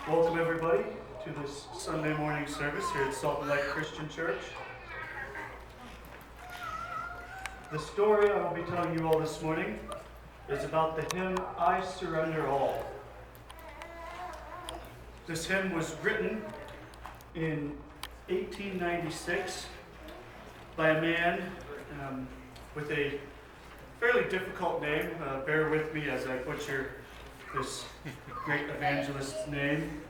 Welcome everybody to this Sunday morning service here at Salt and Light Christian Church. The story I will be telling you all this morning is about the hymn, I Surrender All. This hymn was written in 1896 by a man with a fairly difficult name. Bear with me as I butcher this great evangelist's name.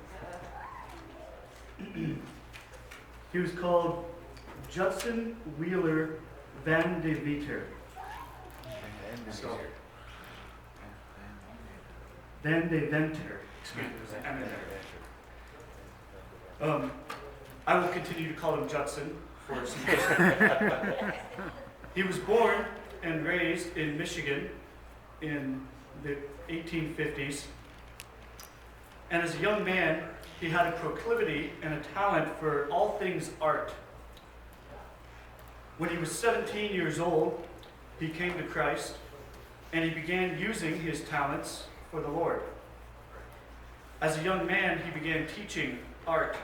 He was called Judson Wheeler Van de Veter. Van de Venter. Excuse me, it was an M in there. I will continue to call him Judson for simplicity. He was born and raised in Michigan in the 1850s. And as a young man, he had a proclivity and a talent for all things art. When he was 17 years old, he came to Christ and he began using his talents for the Lord. As a young man, he began teaching art,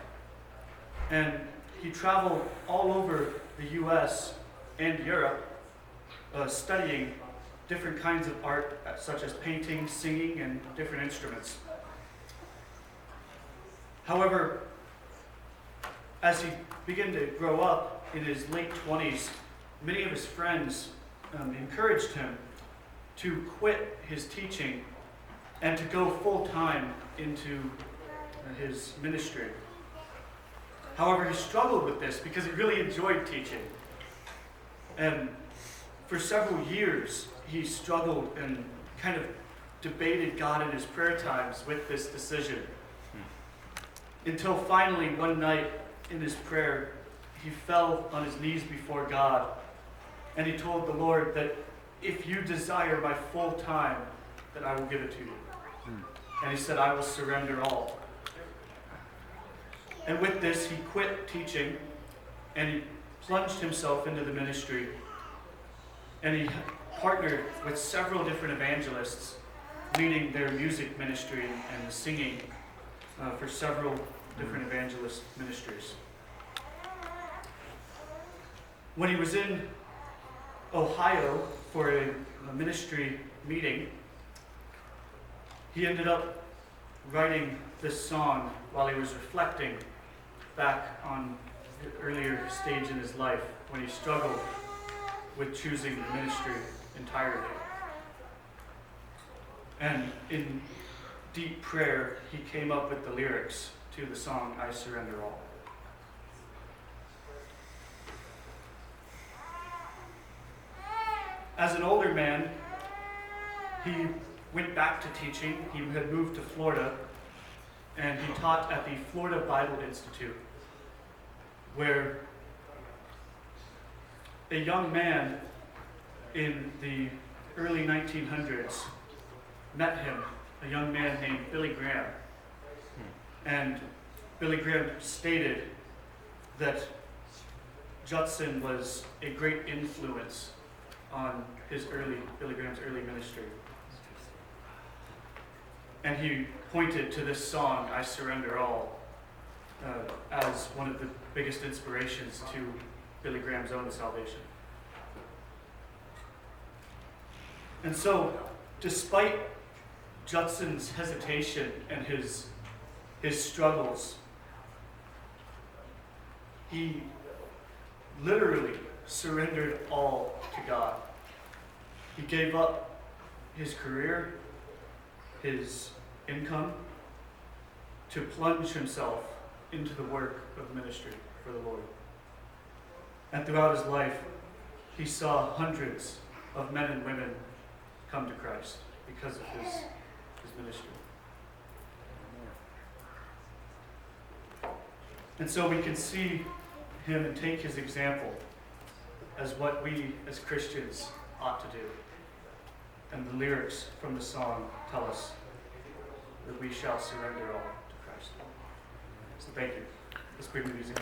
and he traveled all over the U.S. and Europe studying different kinds of art, such as painting, singing, and different instruments. However, as he began to grow up in his late 20s, many of his friends encouraged him to quit his teaching and to go full-time into his ministry. However, he struggled with this because he really enjoyed teaching. And for several years, he struggled and kind of debated God in his prayer times with this decision. Until finally, one night in his prayer, he fell on his knees before God, and he told the Lord that if you desire my full time, then I will give it to you. And he said, I will surrender all. And with this, he quit teaching, and he plunged himself into the ministry. And he partnered with several different evangelists, leading their music ministry and singing for several different evangelist ministries. When he was in Ohio for a ministry meeting, he ended up writing this song while he was reflecting back on the earlier stage in his life when he struggled with choosing the ministry entirely. And in deep prayer, he came up with the lyrics to the song, I Surrender All. As an older man, he went back to teaching. He had moved to Florida, and he taught at the Florida Bible Institute, where a young man in the early 1900s met him, a young man named Billy Graham. And Billy Graham stated that Judson was a great influence on Billy Graham's early ministry. And he pointed to this song, I Surrender All, as one of the biggest inspirations to Billy Graham's own salvation. And so, despite Judson's hesitation and his struggles, he literally surrendered all to God. He gave up his career, his income, to plunge himself into the work of ministry for the Lord. And throughout his life, he saw hundreds of men and women come to Christ because of his ministry. And so we can see him and take his example as what we as Christians ought to do. And the lyrics from the song tell us that we shall surrender all to Christ. So thank you. Let's bring the music.